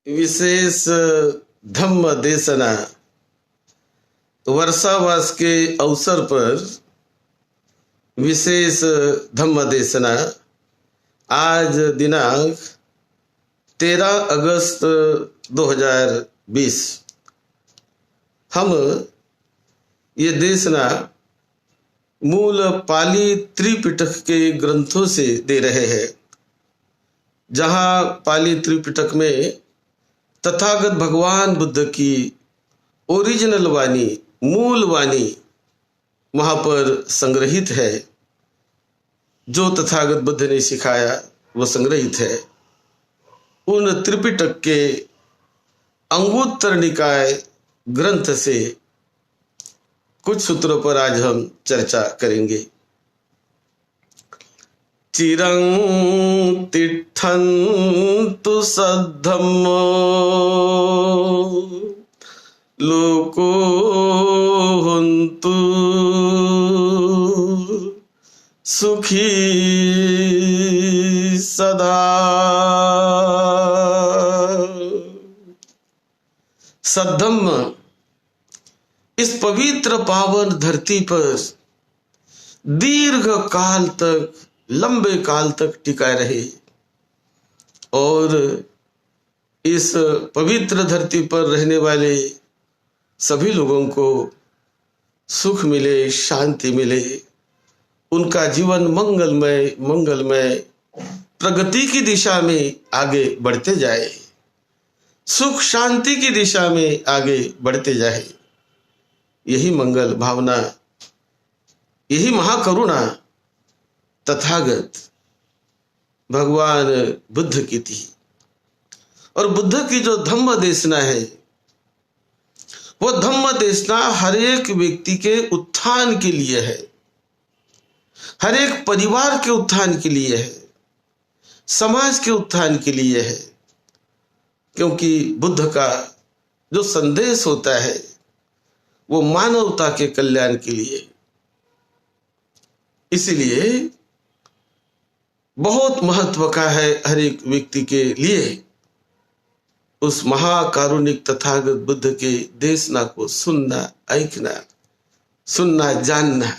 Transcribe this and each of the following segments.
विशेष धम्म देशना वर्षावास के अवसर पर विशेष धम्म देशना आज दिनांक 13 अगस्त 2020 हम ये देशना मूल पाली त्रिपिटक के ग्रंथों से दे रहे हैं, जहाँ पाली त्रिपिटक में तथागत भगवान बुद्ध की ओरिजिनल वाणी, मूल वाणी वहाँ पर संग्रहित है। जो तथागत बुद्ध ने सिखाया वो संग्रहित है। उन त्रिपिटक के अंगुत्तर निकाय ग्रंथ से कुछ सूत्रों पर आज हम चर्चा करेंगे। चिरं तिष्ठन्तु सद्धम्मो लोको हन्तु सुखी सदा। सद्धम्म इस पवित्र पावन धरती पर दीर्घ काल तक, लंबे काल तक टिका रहे और इस पवित्र धरती पर रहने वाले सभी लोगों को सुख मिले, शांति मिले, उनका जीवन मंगलमय प्रगति की दिशा में आगे बढ़ते जाए, सुख शांति की दिशा में आगे बढ़ते जाए। यही मंगल भावना, यही महाकरुणा तथागत भगवान बुद्ध की थी। और बुद्ध की जो धम्म देशना है, वो धम्म देशना हर एक व्यक्ति के उत्थान के लिए है, हर एक परिवार के उत्थान के लिए है, समाज के उत्थान के लिए है। क्योंकि बुद्ध का जो संदेश होता है वो मानवता के कल्याण के लिए, इसलिए बहुत महत्व का है हर एक व्यक्ति के लिए उस महाकारुणिक तथागत बुद्ध के देशना को सुनना, ऐकना, सुनना, जानना,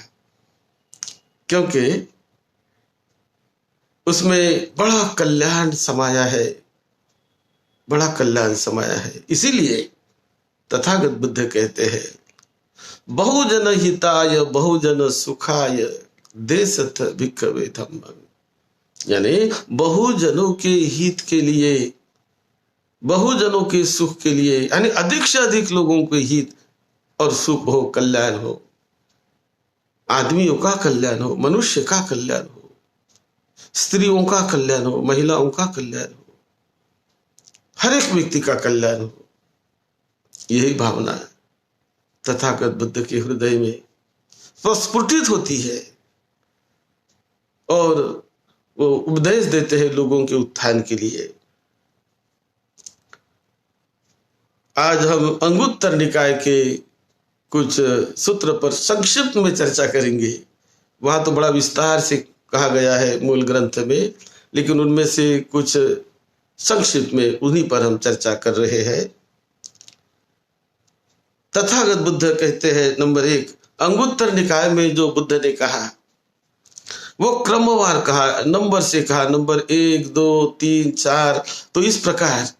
क्योंकि उसमें बड़ा कल्याण समाया है, बड़ा कल्याण समाया है। इसीलिए तथागत बुद्ध कहते हैं, बहुजन हिताय बहुजन सुखाय देशथ भिक्खवे धम्मं, यानी बहुजनों के हित के लिए, बहुजनों के सुख के लिए, यानी अधिक से अधिक लोगों के हित और सुख हो, कल्याण हो, आदमियों का कल्याण हो, मनुष्य का कल्याण हो, स्त्रियों का कल्याण हो, महिलाओं का कल्याण हो, हर एक व्यक्ति का कल्याण हो। यही भावना तथागत बुद्ध के हृदय में प्रस्फुटित होती है और वो उपदेश देते हैं लोगों के उत्थान के लिए। आज हम अंगुत्तर निकाय के कुछ सूत्र पर संक्षिप्त में चर्चा करेंगे। वहां तो बड़ा विस्तार से कहा गया है मूल ग्रंथ में, लेकिन उनमें से कुछ संक्षिप्त में उन्हीं पर हम चर्चा कर रहे हैं। तथागत बुद्ध कहते हैं, नंबर 1, अंगुत्तर निकाय में जो बुद्ध ने कहा वो क्रमवार कहा, नंबर से कहा, नंबर 1, 2, 3, 4, तो इस प्रकार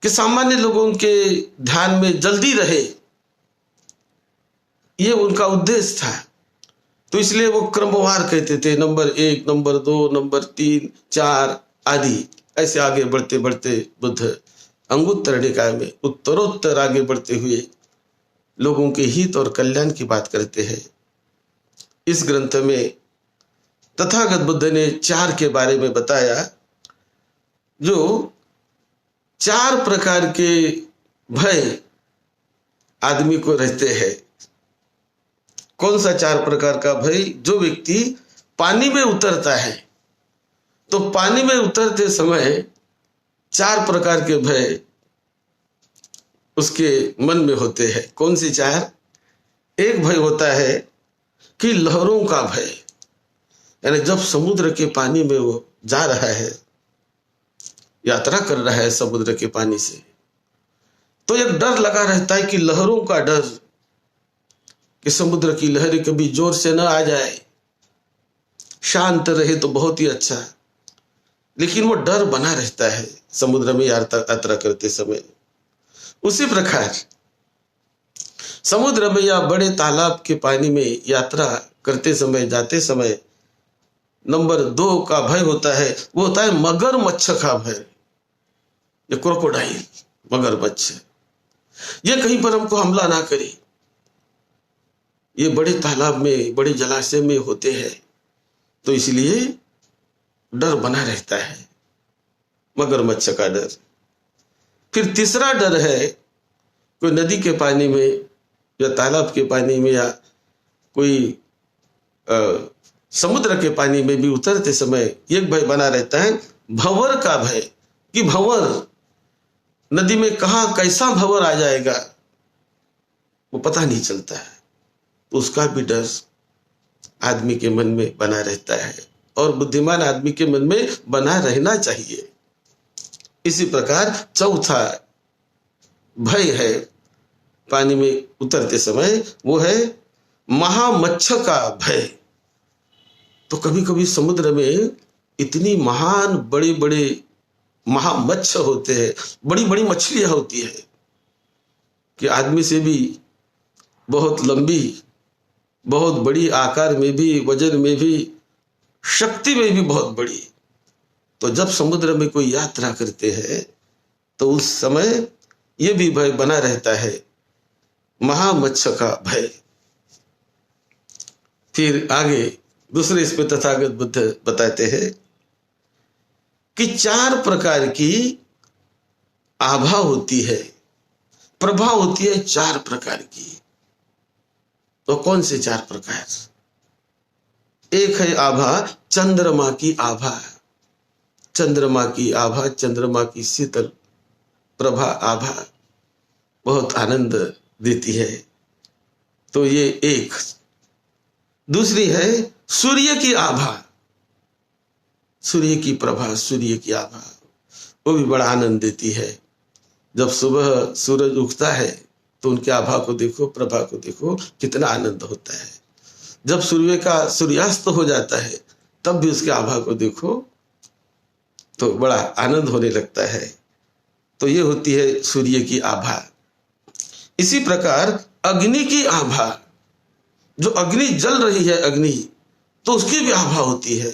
कि सामान्य लोगों के ध्यान में जल्दी रहे, ये उनका उद्देश्य था। तो इसलिए वो क्रमवार कहते थे, नंबर 1, नंबर 2, नंबर 3, 4 आदि, ऐसे आगे बढ़ते बढ़ते बुद्ध अंगुत्तर निकाय में उत्तरोत्तर आगे बढ़ते हुए लोगों के हित और कल्याण की बात करते हैं। इस ग्रंथ में तथागत बुद्ध ने 4 के बारे में बताया, जो 4 प्रकार के भय आदमी को रहते हैं। कौन सा 4 प्रकार का भय? जो व्यक्ति पानी में उतरता है तो पानी में उतरते समय 4 प्रकार के भय उसके मन में होते हैं। कौन सी 4? एक भय होता है कि लहरों का भय, यानी जब समुद्र के पानी में वो जा रहा है यात्रा कर रहा है समुद्र के पानी से, तो एक डर लगा रहता है कि लहरों का डर, कि समुद्र की लहरें कभी जोर से न आ जाए, शांत रहे तो बहुत ही अच्छा, लेकिन वो डर बना रहता है समुद्र में यात्रा करते समय। उसी प्रकार समुद्र में या बड़े तालाब के पानी में यात्रा करते समय, जाते समय, नंबर 2 का भय होता है, वो होता है मगरमच्छ का भय। ये क्रोकोडाइल, मगरमच्छ, ये कहीं पर हमको हमला ना करे। ये बड़े तालाब में, बड़े जलाशय में होते हैं, तो इसलिए डर बना रहता है, मगरमच्छ का डर। फिर तीसरा डर है, कोई नदी के पानी में या तालाब के पानी में या कोई समुद्र के पानी में भी उतरते समय एक भय बना रहता है, भंवर का भय, कि भंवर नदी में कहाँ कैसा भंवर आ जाएगा वो पता नहीं चलता है, तो उसका भी डर आदमी के मन में बना रहता है, और बुद्धिमान आदमी के मन में बना रहना चाहिए। इसी प्रकार चौथा भय है पानी में उतरते समय, वो है महामच्छ का भय। तो कभी कभी समुद्र में इतनी महान बड़े बड़े महामच्छ होते हैं, बड़ी बड़ी मछलियां होती है कि आदमी से भी बहुत लंबी, बहुत बड़ी आकार में भी, वजन में भी, शक्ति में भी बहुत बड़ी। तो जब समुद्र में कोई यात्रा करते हैं तो उस समय ये भी भय बना रहता है, महामच्छ का भय। फिर आगे दूसरे इसमें तथागत बुद्ध बताते हैं कि 4 प्रकार की आभा होती है, प्रभा होती है 4 प्रकार की। तो कौन से 4 प्रकार? एक है आभा चंद्रमा की आभा, चंद्रमा की आभा, चंद्रमा की शीतल प्रभा आभा बहुत आनंद देती है, तो ये एक। दूसरी है सूर्य की आभा, सूर्य की प्रभा, सूर्य की आभा, वो भी बड़ा आनंद देती है। जब सुबह सूरज उगता है तो उनकी आभा को देखो, प्रभा को देखो, कितना आनंद होता है। जब सूर्य का सूर्यास्त हो जाता है तब भी उसकी आभा को देखो तो बड़ा आनंद होने लगता है। तो ये होती है सूर्य की आभा। इसी प्रकार अग्नि की आभा, जो अग्नि जल रही है अग्नि, तो उसकी भी आभा होती है,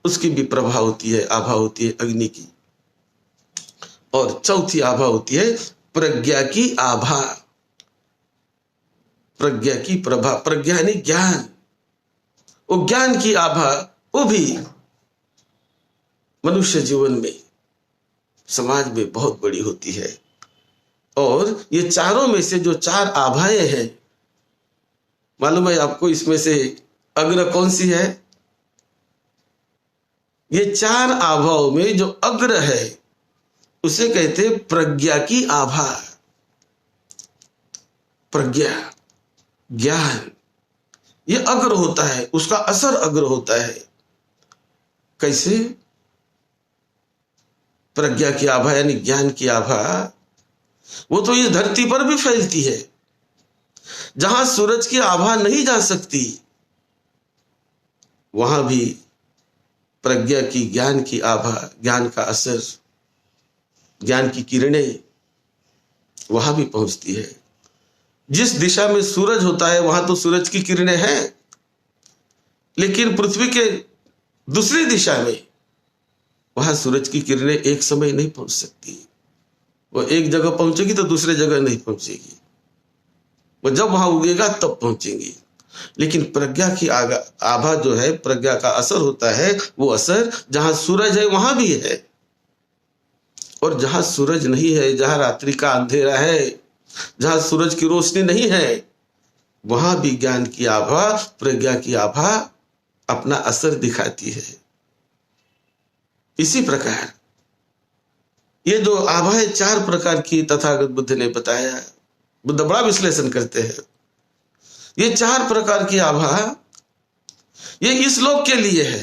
उसकी भी प्रभा होती है, आभा होती है अग्नि की। और चौथी आभा होती है प्रज्ञा की आभा, प्रज्ञा की प्रभा, प्रज्ञा यानी ज्ञान, वो ज्ञान की आभा, वो भी मनुष्य जीवन में, समाज में बहुत बड़ी होती है। और ये चारों में से जो 4 आभाएं हैं, मालूम है आपको इसमें से अग्र कौन सी है? ये 4 आभाओं में जो अग्र है उसे कहते हैं प्रज्ञा की आभा। प्रज्ञा, ज्ञान, ये अग्र होता है, उसका असर अग्र होता है। कैसे? प्रज्ञा की आभा यानी ज्ञान की आभा, वो तो इस धरती पर भी फैलती है। जहां सूरज की आभा नहीं जा सकती वहां भी प्रज्ञा की, ज्ञान की आभा, ज्ञान का असर, ज्ञान की किरणें वहां भी पहुंचती है। जिस दिशा में सूरज होता है वहां तो सूरज की किरणें हैं, लेकिन पृथ्वी के दूसरी दिशा में वहां सूरज की किरणें एक समय नहीं पहुंच सकती। वो एक जगह पहुंचेगी तो दूसरे जगह नहीं पहुंचेगी, वो जब वहां उगेगा तब पहुंचेंगी। लेकिन प्रज्ञा की आभा जो है, प्रज्ञा का असर होता है, वो असर जहां सूरज है वहां भी है, और जहां सूरज नहीं है, जहां रात्रि का अंधेरा है, जहां सूरज की रोशनी नहीं है, वहां भी ज्ञान की आभा, प्रज्ञा की आभा अपना असर दिखाती है। इसी प्रकार ये जो आभा है 4 प्रकार की तथागत बुद्ध ने बताया। बुद्ध बड़ा विश्लेषण करते हैं। ये 4 प्रकार की आभा ये इस लोक के लिए है।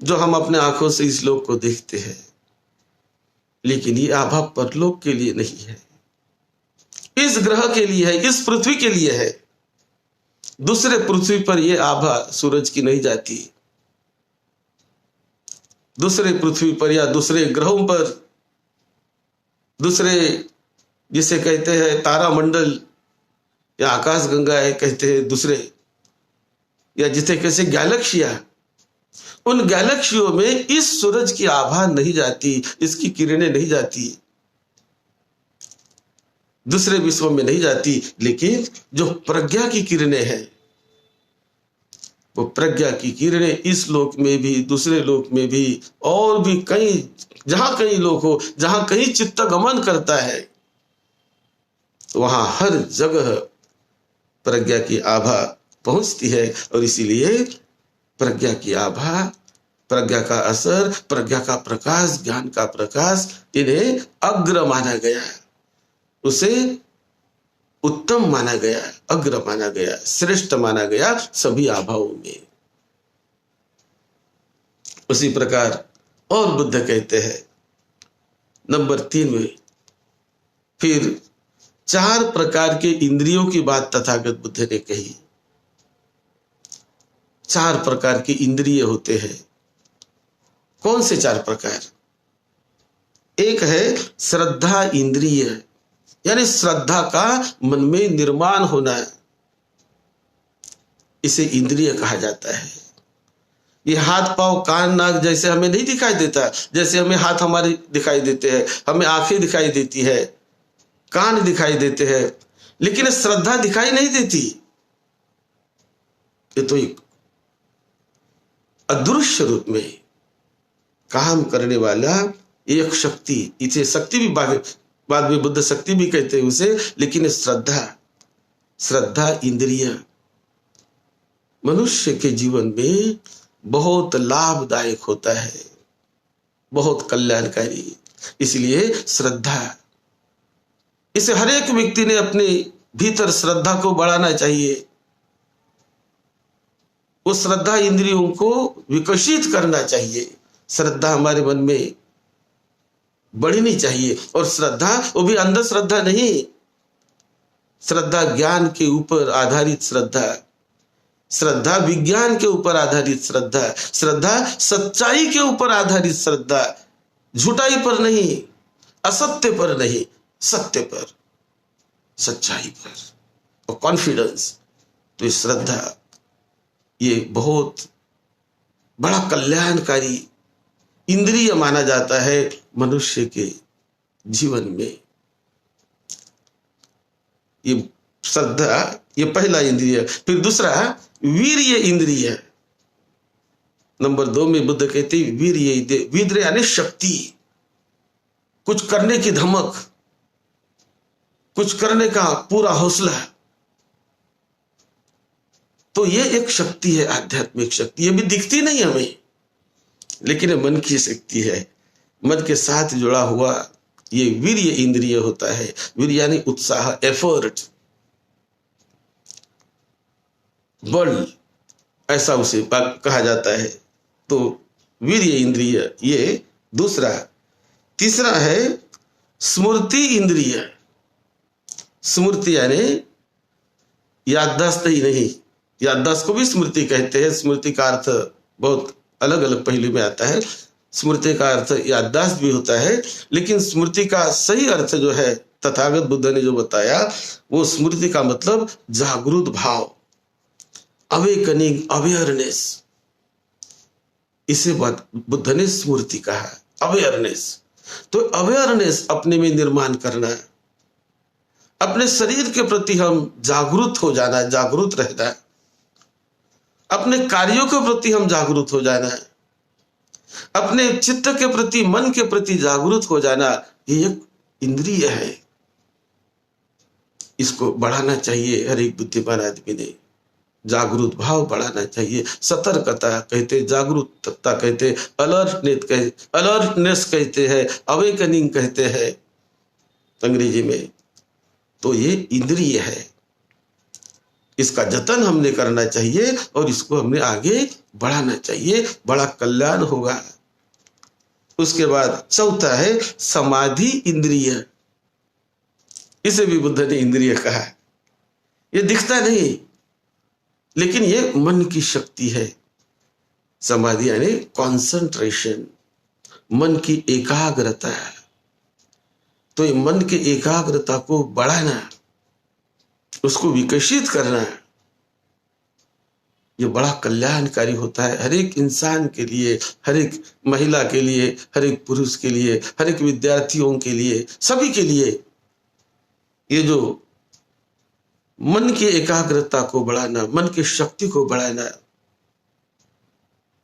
जो हम अपने आंखों से इस लोक को देखते हैं, लेकिन ये आभा परलोक के लिए नहीं है, इस ग्रह के लिए है, इस पृथ्वी के लिए है। दूसरे पृथ्वी पर यह आभा सूरज की नहीं जाती। दूसरे पृथ्वी पर या दूसरे ग्रहों पर, दूसरे जिसे कहते हैं तारामंडल या आकाश गंगा है कहते हैं दूसरे, या जिसे कैसे गैलेक्सिया, उन गैलेक्सियों में इस सूरज की आभा नहीं जाती, इसकी किरणें नहीं जाती, दूसरे विश्व में नहीं जाती। लेकिन जो प्रज्ञा की किरणें हैं, वो प्रज्ञा की किरणें इस लोक में भी, दूसरे लोक में भी, और भी कहीं, जहां कहीं लोक हो, जहां कहीं चित्त गमन करता है, वहां हर जगह प्रज्ञा की आभा पहुंचती है। और इसीलिए प्रज्ञा की आभा, प्रज्ञा का असर, प्रज्ञा का प्रकाश, ज्ञान का प्रकाश, इन्हें अग्र माना गया, उसे उत्तम माना गया, अग्र माना गया, श्रेष्ठ माना गया सभी आभाओं में। उसी प्रकार और बुद्ध कहते हैं नंबर 3 में, फिर 4 प्रकार के इंद्रियों की बात तथागत बुद्ध ने कही। 4 प्रकार के इंद्रिय होते हैं। कौन से 4 प्रकार? एक है श्रद्धा इंद्रिय, यानी श्रद्धा का मन में निर्माण होना, इसे इंद्रिय कहा जाता है। ये हाथ पांव कान नाक जैसे हमें नहीं दिखाई देता, जैसे हमें हाथ हमारे दिखाई देते हैं, हमें आंखें दिखाई देती है, कान दिखाई देते हैं, लेकिन श्रद्धा दिखाई नहीं देती। ये तो एक अदृश्य रूप में काम करने वाला एक शक्ति, इसे शक्ति भी बाद में बुद्ध शक्ति भी कहते हैं उसे, लेकिन श्रद्धा इंद्रिय मनुष्य के जीवन में बहुत लाभदायक होता है, बहुत कल्याणकारी। इसलिए श्रद्धा, इसे हर एक व्यक्ति ने अपने भीतर श्रद्धा को बढ़ाना चाहिए, उस श्रद्धा इंद्रियों को विकसित करना चाहिए। श्रद्धा हमारे मन में बढ़नी चाहिए, और श्रद्धा वो भी अंधश्रद्धा नहीं, श्रद्धा ज्ञान के ऊपर आधारित श्रद्धा, श्रद्धा विज्ञान के ऊपर आधारित श्रद्धा, श्रद्धा सच्चाई के ऊपर आधारित श्रद्धा, झूठाई पर नहीं, असत्य पर नहीं, सत्य पर, सच्चाई पर, और कॉन्फिडेंस। तो श्रद्धा ये बहुत बड़ा कल्याणकारी इंद्रिय माना जाता है मनुष्य के जीवन में। ये श्रद्धा, ये पहला इंद्रिय। फिर दूसरा वीर्य इंद्रिय। नंबर 2 में बुद्ध कहते हैं वीर्य, वीर्य यानी शक्ति, कुछ करने की धमक, कुछ करने का पूरा हौसला। तो ये एक शक्ति है, आध्यात्मिक शक्ति। ये भी दिखती नहीं हमें, लेकिन ये मन की शक्ति है, मन के साथ जुड़ा हुआ ये वीर्य इंद्रिय होता है। वीर्य यानी उत्साह, एफर्ट, बल, ऐसा उसे कहा जाता है। तो वीर्य इंद्रिय ये दूसरा। तीसरा है स्मृति इंद्रिय। स्मृति यानी याददाश्त ही नहीं, याददाश्त को भी स्मृति कहते हैं। स्मृति का अर्थ बहुत अलग अलग पहलू में आता है। स्मृति का अर्थ याददाश्त भी होता है, लेकिन स्मृति का सही अर्थ जो है तथागत बुद्ध ने जो बताया, वो स्मृति का मतलब जागृत भाव, अवेकनिंग, अवेयरनेस। इसे बुद्ध ने स्मृति कहा, अवेयरनेस। तो अवेयरनेस अपने में निर्माण करना, अपने शरीर के प्रति हम जागरूक हो जाना, जागरूक रहना, अपने कार्यों के प्रति हम जागरूक हो जाना, अपने चित्त के प्रति, मन के प्रति जागरूक हो जाना, ये एक इंद्रिय है। इसको बढ़ाना चाहिए हर एक बुद्धिमान आदमी ने। जागरूक भाव बढ़ाना चाहिए। सतर्कता कहते, जागरूकता कहते, अलर्टनेस कहते हैं, अवेकनिंग कहते हैं अंग्रेजी में। तो ये इंद्रिय है। इसका जतन हमने करना चाहिए और इसको हमने आगे बढ़ाना चाहिए, बड़ा कल्याण होगा। उसके बाद चौथा है समाधि इंद्रिय। इसे भी बुद्ध ने इंद्रिय कहा। ये दिखता नहीं, लेकिन ये मन की शक्ति है। समाधि यानी कॉन्सेंट्रेशन, मन की एकाग्रता। तो ये मन की एकाग्रता को बढ़ाना, उसको विकसित करना, ये बड़ा कल्याणकारी होता है हर एक इंसान के लिए, हर एक महिला के लिए, हर एक पुरुष के लिए, हर एक विद्यार्थियों के लिए, सभी के लिए। ये जो मन की एकाग्रता को बढ़ाना, मन की शक्ति को बढ़ाना,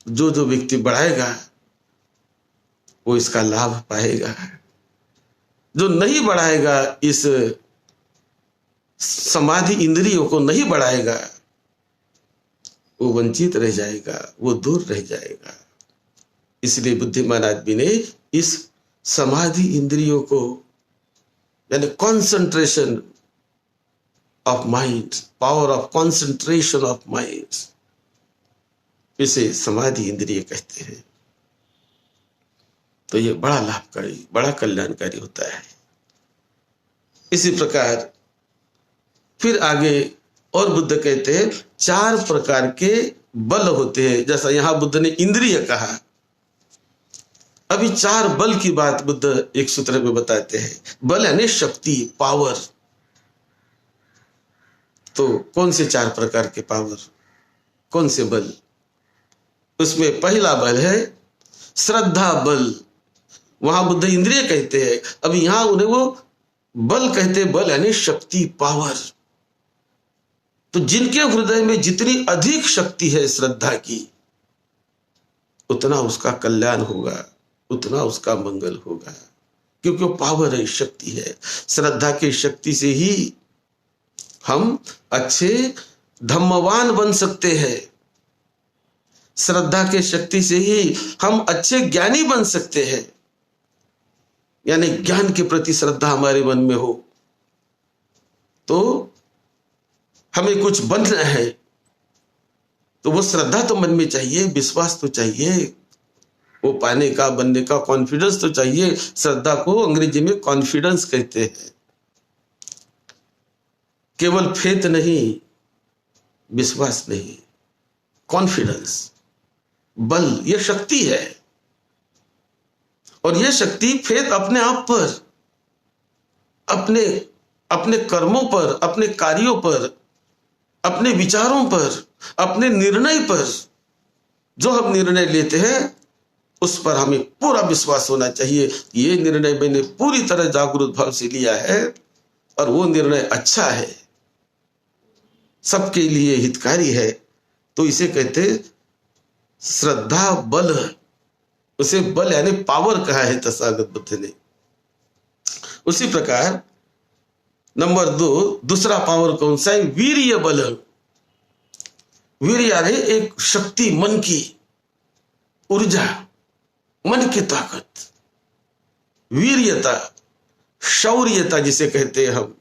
जो जो व्यक्ति बढ़ाएगा वो इसका लाभ पाएगा। जो नहीं बढ़ाएगा, इस समाधि इंद्रियों को नहीं बढ़ाएगा, वो वंचित रह जाएगा, वो दूर रह जाएगा। इसलिए बुद्धिमान आदमी ने इस समाधि इंद्रियों को, यानी concentration of mind, power of concentration of mind, इसे समाधि इंद्रिय कहते हैं। तो ये बड़ा लाभकारी, बड़ा कल्याणकारी होता है। इसी प्रकार फिर आगे और बुद्ध कहते हैं 4 प्रकार के बल होते हैं। जैसा यहां बुद्ध ने इंद्रिय कहा, अभी 4 बल की बात बुद्ध एक सूत्र में बताते हैं। बल यानी शक्ति, पावर। तो कौन से 4 प्रकार के पावर, कौन से बल? उसमें पहला बल है श्रद्धा बल। वहां बुद्ध इंद्रिय कहते हैं, अभी यहां उन्हें वो बल कहते, बल यानी शक्ति, पावर। तो जिनके हृदय में जितनी अधिक शक्ति है श्रद्धा की, उतना उसका कल्याण होगा, उतना उसका मंगल होगा, क्योंकि वो पावर है, शक्ति है। श्रद्धा की शक्ति से ही हम अच्छे धम्मवान बन सकते हैं। श्रद्धा के शक्ति से ही हम अच्छे ज्ञानी बन सकते हैं। यानी ज्ञान के प्रति श्रद्धा हमारे मन में हो, तो हमें कुछ बनना है, तो वो श्रद्धा तो मन में चाहिए, विश्वास तो चाहिए, वो पाने का, बनने का कॉन्फिडेंस तो चाहिए। श्रद्धा को अंग्रेजी में कॉन्फिडेंस कहते हैं। केवल फेथ नहीं, विश्वास नहीं, कॉन्फिडेंस, बल, ये शक्ति है। और ये शक्ति फेथ अपने आप पर, अपने कर्मों पर, अपने कार्यों पर, अपने विचारों पर, अपने निर्णय पर, जो हम निर्णय लेते हैं उस पर हमें पूरा विश्वास होना चाहिए। ये निर्णय मैंने पूरी तरह जागरूक भाव से लिया है और वो निर्णय अच्छा है, सबके लिए हितकारी है। तो इसे कहते श्रद्धा बल। उसे बल यानी पावर कहा है तथागत बुद्ध ने। उसी प्रकार नंबर 2, दूसरा पावर कौन सा है? वीर्य बल। वीर्य यानी एक शक्ति, मन की ऊर्जा, मन की ताकत, वीर्यता, शौर्यता जिसे कहते हैं हम।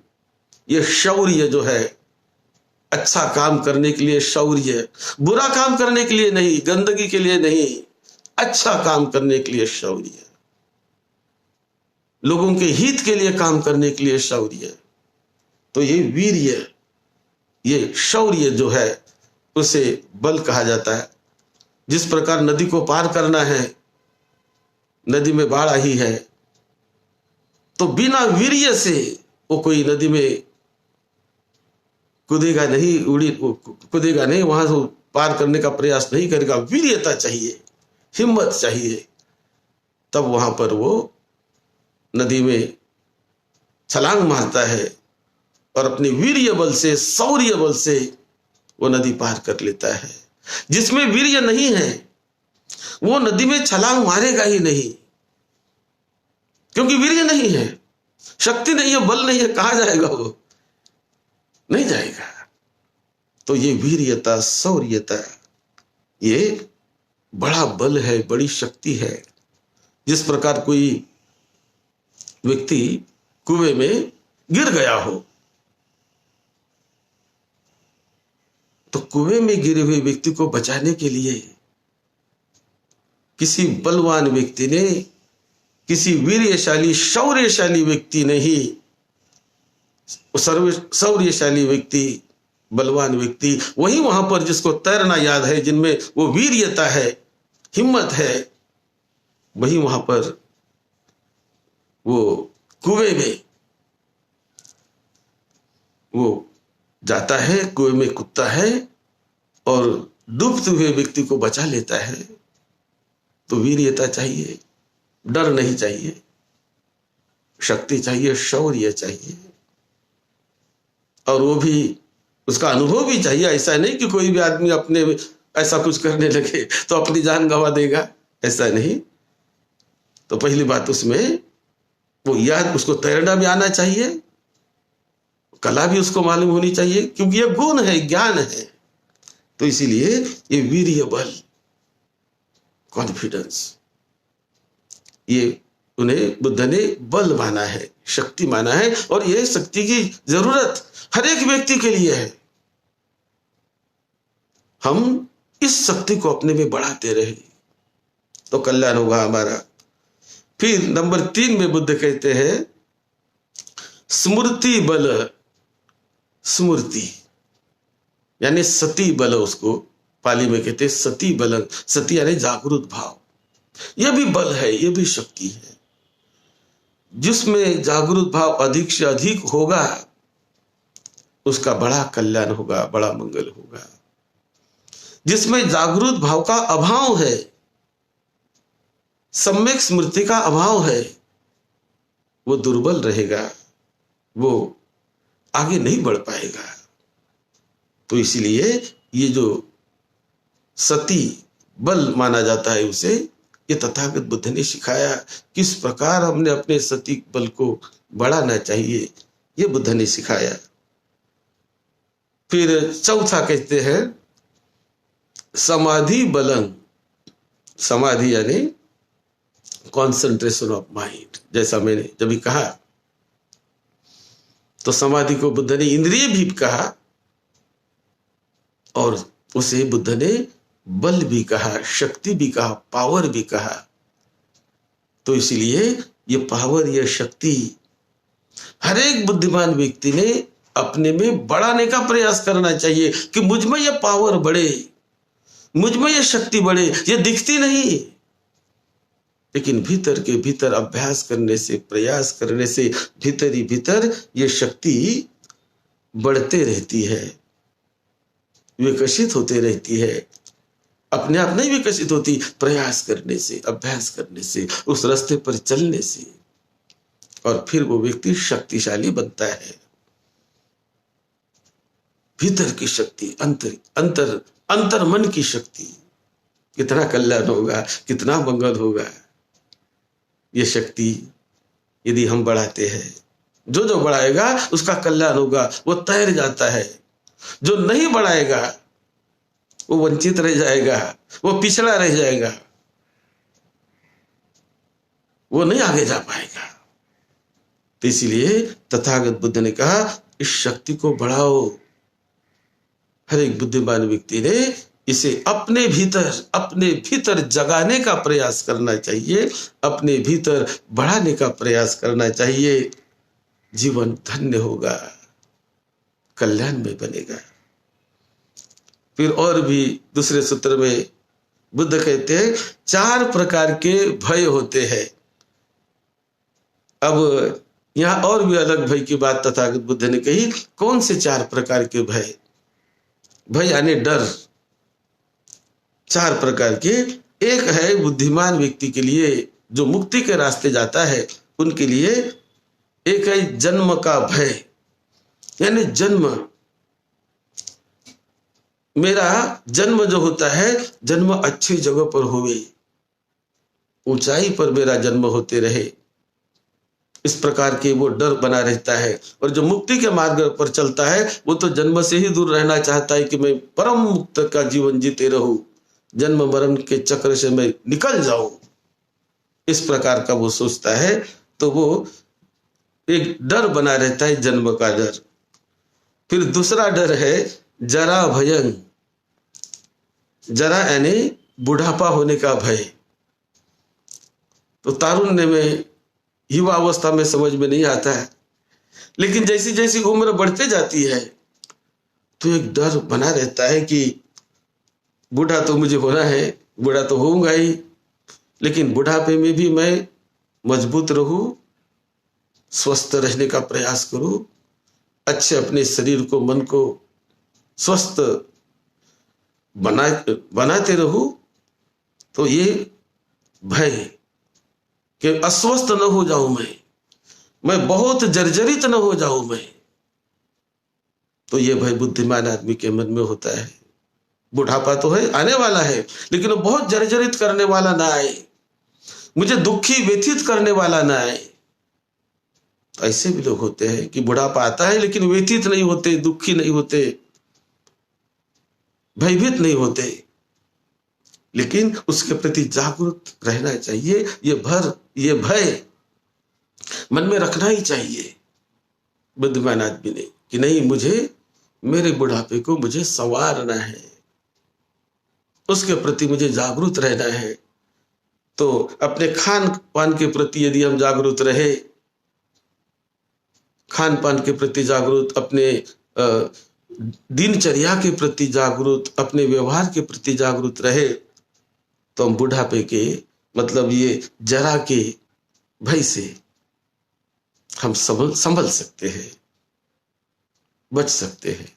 ये शौर्य जो है, अच्छा काम करने के लिए शौर्य, बुरा काम करने के लिए नहीं, गंदगी के लिए नहीं, अच्छा काम करने के लिए शौर्य, लोगों के हित के लिए काम करने के लिए शौर्य। तो ये वीर्य, ये शौर्य जो है उसे बल कहा जाता है। जिस प्रकार नदी को पार करना है, नदी में बाढ़ आई है, तो बिना वीर्य से वो कोई नदी में कूदेगा नहीं, कूदेगा नहीं, वहां से पार करने का प्रयास नहीं करेगा। वीर्यता चाहिए, हिम्मत चाहिए, तब वहां पर वो नदी में छलांग मारता है और अपने वीर्य बल से, शौर्य बल से वो नदी पार कर लेता है। जिसमें वीर्य नहीं है वो नदी में छलांग मारेगा ही नहीं, क्योंकि वीर्य नहीं है, शक्ति नहीं है, बल नहीं है, कहां जाएगा वो? नहीं जाएगा। तो ये वीर्यता, शौर्यता, ये बड़ा बल है, बड़ी शक्ति है। जिस प्रकार कोई व्यक्ति कुएं में गिर गया हो, तो कुएं में गिरे हुए व्यक्ति को बचाने के लिए किसी बलवान व्यक्ति ने, किसी वीरशाली शौर्यशाली व्यक्ति ने ही, शौर्यशाली व्यक्ति, बलवान व्यक्ति वही वहां पर जिसको तैरना याद है, जिनमें वो वीर्यता है, हिम्मत है, वही वहां पर वो कुएं में वो जाता है, कुएं में कूदता है और डूबते हुए व्यक्ति को बचा लेता है। तो वीर्यता चाहिए, डर नहीं चाहिए, शक्ति चाहिए, शौर्य चाहिए, और वो भी उसका अनुभव भी चाहिए। ऐसा नहीं कि कोई भी आदमी अपने ऐसा कुछ करने लगे तो अपनी जान गंवा देगा, ऐसा नहीं। तो पहली बात उसमें वो याद, उसको तैरना भी आना चाहिए, कला भी उसको मालूम होनी चाहिए, क्योंकि ये गुण है, ज्ञान है। तो इसीलिए ये वीर्य बल, कॉन्फिडेंस, ये उन्हें बुद्ध ने बल माना है, शक्ति माना है, और यह शक्ति की जरूरत हर एक व्यक्ति के लिए है। हम इस शक्ति को अपने में बढ़ाते रहे तो कल्याण होगा हमारा। फिर नंबर 3 में बुद्ध कहते हैं स्मृति बल। स्मृति यानी सती बल, उसको पाली में कहते हैं सती बल। सती यानी जागृत भाव, यह भी बल है, यह भी शक्ति है। जिसमें जागृत भाव अधिक से अधिक होगा उसका बड़ा कल्याण होगा, बड़ा मंगल होगा। जिसमें जागृत भाव का अभाव है, सम्यक स्मृति का अभाव है, वो दुर्बल रहेगा, वो आगे नहीं बढ़ पाएगा। तो इसलिए ये जो सती बल माना जाता है उसे, ये तथागत बुद्ध ने सिखाया किस प्रकार हमने अपने सती बल को बढ़ाना चाहिए, ये बुद्ध ने सिखाया। फिर चौथा कहते हैं समाधि बलं। समाधि यानी कॉन्सेंट्रेशन ऑफ माइंड। जैसा मैंने जब कहा, तो समाधि को बुद्ध ने इंद्रिय भी कहा और उसे बुद्ध ने बल भी कहा, शक्ति भी कहा, पावर भी कहा। तो इसलिए ये पावर, ये शक्ति हर एक बुद्धिमान व्यक्ति ने अपने में बढ़ाने का प्रयास करना चाहिए कि मुझ में ये पावर बढ़े, मुझ में ये शक्ति बढ़े। ये दिखती नहीं, लेकिन भीतर के भीतर अभ्यास करने से, प्रयास करने से भीतर ही भीतर ये शक्ति बढ़ते रहती है, विकसित होते रहती है। अपने आप नहीं विकसित होती, प्रयास करने से, अभ्यास करने से, उस रास्ते पर चलने से, और फिर वो व्यक्ति शक्तिशाली बनता है। भीतर की शक्ति, अंतर मन की शक्ति, कितना कल्याण होगा, कितना मंगल होगा। ये शक्ति यदि हम बढ़ाते हैं, जो जो बढ़ाएगा उसका कल्याण होगा, वो तैर जाता है। जो नहीं बढ़ाएगा वो वंचित रह जाएगा, वो पिछड़ा रह जाएगा, वो नहीं आगे जा पाएगा। तो इसलिए तथागत बुद्ध ने कहा इस शक्ति को बढ़ाओ। हर एक बुद्धिमान व्यक्ति ने इसे अपने भीतर जगाने का प्रयास करना चाहिए, अपने भीतर बढ़ाने का प्रयास करना चाहिए। जीवन धन्य होगा, कल्याण में बनेगा। फिर और भी दूसरे सूत्र में बुद्ध कहते हैं 4 प्रकार के भय होते हैं। अब यहां और भी अलग भय की बात तथागत बुद्ध ने कही। कौन से 4 प्रकार के भय? भय यानी डर, 4 प्रकार के। एक है बुद्धिमान व्यक्ति के लिए जो मुक्ति के रास्ते जाता है, उनके लिए एक है जन्म का भय, यानी जन्म, मेरा जन्म जो होता है, जन्म अच्छी जगह पर होवे, ऊंचाई पर मेरा जन्म होते रहे, इस प्रकार के वो डर बना रहता है। और जो मुक्ति के मार्ग पर चलता है वो तो जन्म से ही दूर रहना चाहता है कि मैं परम मुक्त का जीवन जीते रहूं, जन्म मरण के चक्र से मैं निकल जाऊं, इस प्रकार का वो सोचता है। तो वो एक डर बना रहता है, जन्म का डर। फिर दूसरा डर है जरा भयं, जरा यानी बुढ़ापा होने का भय। तो तारुण्य में, युवा अवस्था में समझ में नहीं आता है, लेकिन जैसी जैसी उम्र बढ़ते जाती है तो एक डर बना रहता है कि बूढ़ा तो मुझे होना है, बूढ़ा तो होऊंगा ही, लेकिन बुढ़ापे में भी मैं मजबूत रहूं, स्वस्थ रहने का प्रयास करूं, अच्छे अपने शरीर को, मन को स्वस्थ बनाते रहूं। तो ये भय कि अस्वस्थ न हो जाऊं मैं बहुत जर्जरित न हो जाऊं मैं, तो ये भय बुद्धिमान आदमी के मन में होता है। बुढ़ापा तो है, आने वाला है, लेकिन वो बहुत जर्जरित करने वाला ना आए, मुझे दुखी व्यथित करने वाला ना आए। ऐसे भी लोग होते हैं कि बुढ़ापा आता है लेकिन व्यथित नहीं होते, दुखी नहीं होते, भयभीत नहीं होते, लेकिन उसके प्रति जागरूक रहना चाहिए। ये भय मन में रखना ही चाहिए बुद्धिमान आदमी ने कि नहीं, मुझे मेरे बुढ़ापे को मुझे संवारना है, उसके प्रति मुझे जागरूक रहना है। तो अपने खान पान के प्रति यदि हम जागरूक रहे, खान पान के प्रति जागरूक, अपने दिनचर्या के प्रति जागरूक, अपने व्यवहार के प्रति जागरूक रहे, तो हम बुढ़ापे के मतलब ये जरा के भय से हम संभल सकते हैं, बच सकते हैं,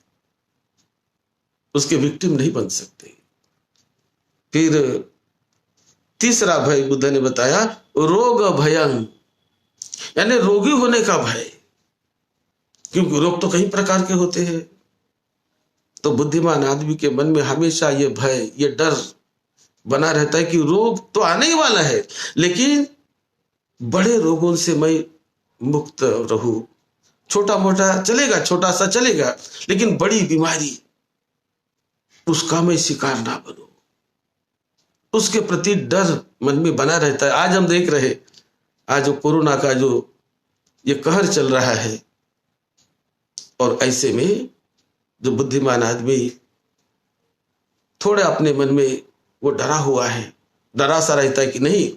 उसके विक्टिम नहीं बन सकते। फिर तीसरा भय बुद्ध ने बताया, रोग भयं, यानी रोगी होने का भय, क्योंकि रोग तो कई प्रकार के होते हैं। तो बुद्धिमान आदमी के मन में हमेशा ये भय, ये डर बना रहता है कि रोग तो आने ही वाला है, लेकिन बड़े रोगों से मैं मुक्त रहूं। छोटा मोटा चलेगा, छोटा सा चलेगा, लेकिन बड़ी बीमारी उसका मैं शिकार ना बनूं, उसके प्रति डर मन में बना रहता है। आज हम देख रहे, आज जो कोरोना का जो ये कहर चल रहा है, और ऐसे में जो बुद्धिमान आदमी थोड़ा अपने मन में वो डरा हुआ है, डरा सा रहता है कि नहीं,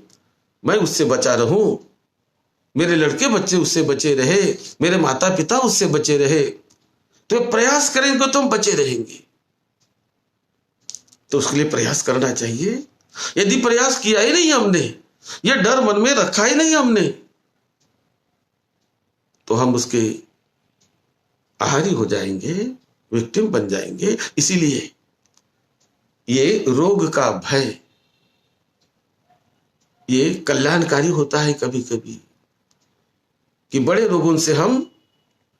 मैं उससे बचा रहूं, मेरे लड़के बच्चे उससे बचे रहे, मेरे माता पिता उससे बचे रहे, तो प्रयास करेंगे तो हम बचे रहेंगे। तो उसके लिए प्रयास करना चाहिए। यदि प्रयास किया ही नहीं हमने, ये डर मन में रखा ही नहीं हमने, तो हम उसके आहारी हो जाएंगे, विक्टिम बन जाएंगे। इसीलिए ये रोग का भय ये कल्याणकारी होता है कभी कभी, कि बड़े रोगों से हम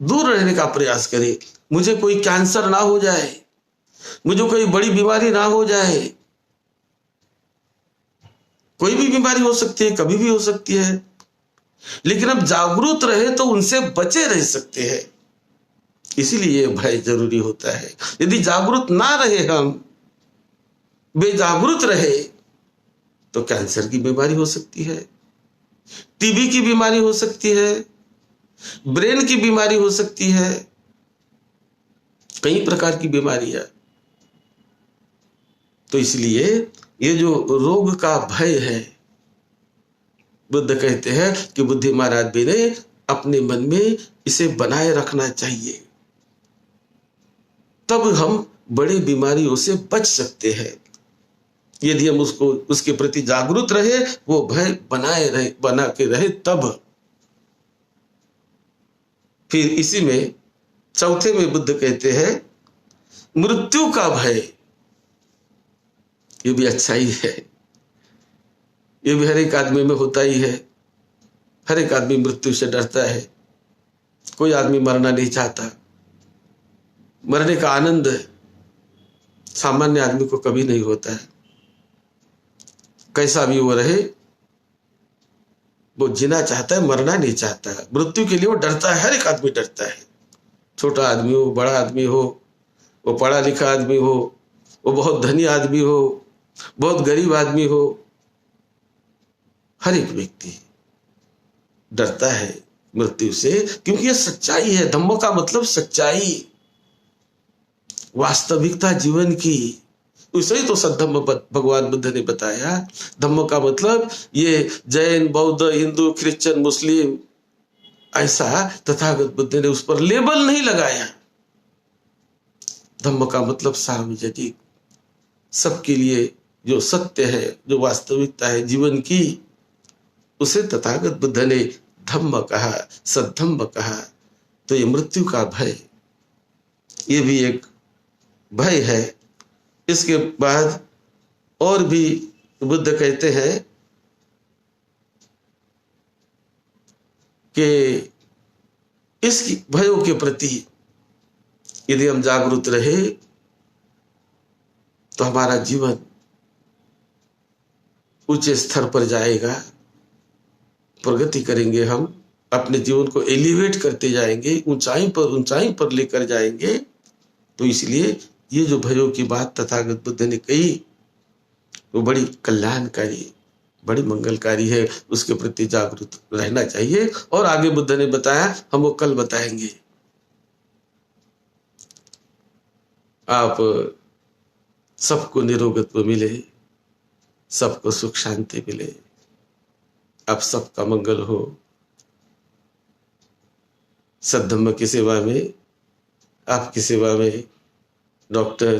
दूर रहने का प्रयास करें। मुझे कोई कैंसर ना हो जाए, मुझे कोई बड़ी बीमारी ना हो जाए। कोई भी बीमारी हो सकती है, कभी भी हो सकती है, लेकिन अब जागरूक रहे तो उनसे बचे रह सकते हैं। इसीलिए भय जरूरी होता है। यदि जागरूक ना रहे, हम बेजागरूक रहे, तो कैंसर की बीमारी हो सकती है, टीबी की बीमारी हो सकती है, ब्रेन की बीमारी हो सकती है, कई प्रकार की बीमारियां। तो इसलिए ये जो रोग का भय है, बुद्ध कहते हैं कि बुद्धिमान आदमी ने अपने मन में इसे बनाए रखना चाहिए, तब हम बड़ी बीमारियों से बच सकते हैं। यदि हम उसके प्रति जागरूक रहे, वो भय बना के रहे तब। फिर इसी में चौथे में बुद्ध कहते हैं मृत्यु का भय। ये भी अच्छा ही है, ये भी हर एक आदमी में होता ही है। हर एक आदमी मृत्यु से डरता है, कोई आदमी मरना नहीं चाहता। मरने का आनंद सामान्य आदमी को कभी नहीं होता है। कैसा भी वो रहे, वो जीना चाहता है, मरना नहीं चाहता है। मृत्यु के लिए वो डरता है, हर एक आदमी डरता है। छोटा आदमी हो, बड़ा आदमी हो, वो पढ़ा लिखा आदमी हो, वो बहुत धनी आदमी हो, बहुत गरीब आदमी हो, हर एक व्यक्ति डरता है मृत्यु से, क्योंकि ये सच्चाई है। धम्म का मतलब सच्चाई। वास्तविकता जीवन की, उसे ही तो सद्धम्म भगवान बुद्ध ने बताया। धम्म का मतलब ये जैन, बौद्ध, हिंदू, क्रिश्चियन, मुस्लिम, ऐसा तथागत बुद्ध ने उस पर लेबल नहीं लगाया। धम्म का मतलब सार्वजनिक, सबके लिए जो सत्य है, जो वास्तविकता है जीवन की, उसे तथागत बुद्ध ने धम्म कहा, सद्धम्म कहा। तो ये मृत्यु का भय, ये भी एक भय है। इसके बाद और भी बुद्ध कहते हैं कि इस भयों के प्रति यदि हम जागरूक रहे तो हमारा जीवन ऊंचे स्तर पर जाएगा, प्रगति करेंगे, हम अपने जीवन को एलिवेट करते जाएंगे, ऊंचाई पर लेकर जाएंगे। तो इसलिए ये जो भयों की बात तथागत बुद्ध ने कही वो बड़ी कल्याणकारी, बड़ी मंगलकारी है, उसके प्रति जागरूक रहना चाहिए। और आगे बुद्ध ने बताया, हम वो कल बताएंगे। आप सबको निरोगत्व मिले, सबको सुख शांति मिले, आप सबका मंगल हो। सद्धम्म की सेवा में, आपकी सेवा में डॉक्टर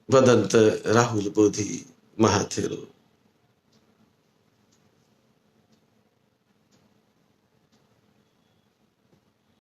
भदंत राहुल बोधी महाथेरो।